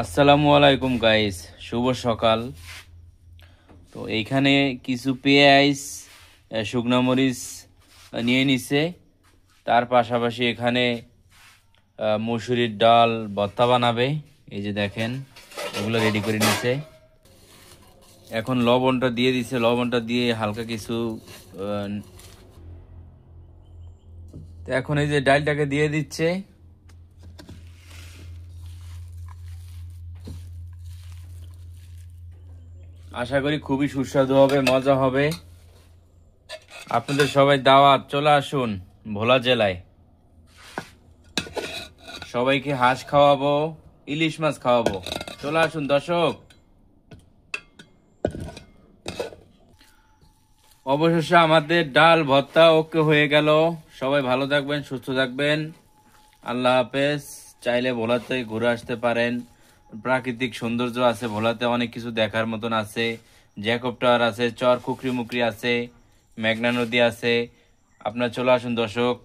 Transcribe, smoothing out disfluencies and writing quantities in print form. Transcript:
আসসালামু আলাইকুম গাইস, শুভ সকাল। তো এইখানে কিছু পেঁয়াজ, শুকনো মরিচ নিয়ে নিছে। তার পাশাপাশি এখানে মসুরির ডাল ভর্তা বানাবে। এই যে দেখেন, এগুলো রেডি করে নিছে। এখন লবণটা দিয়ে দিছে, লবণটা দিয়ে হালকা কিছু এখন এই যে ডালটাকে দিয়ে দিচ্ছে। আশা করি খুবই সুস্বাদু হবে, মজা হবে। আপনাদের সবাই দাওয়াত, চলে আসুন ভোলা জেলায়। সবাইকে হাঁস খাওয়াবো, ইলিশ মাছ খাওয়াবো, চলে আসুন দর্শক। অবশেষে আমাদের ডাল ভর্তা ওকে হয়ে গেল। সবাই ভালো থাকবেন, সুস্থ থাকবেন। আল্লাহ হাফেজ। চাইলে ভোলাতে ঘুরে আসতে পারেন। প্রাকৃতিক সৌন্দর্য আছে ভোলাতে, অনেক কিছু দেখার মতন আছে। জ্যাকব টাওয়ার আছে, চর কুকরি মুকরি আছে, মেঘনা নদী আছে। আপনার চলে আসুন দর্শক।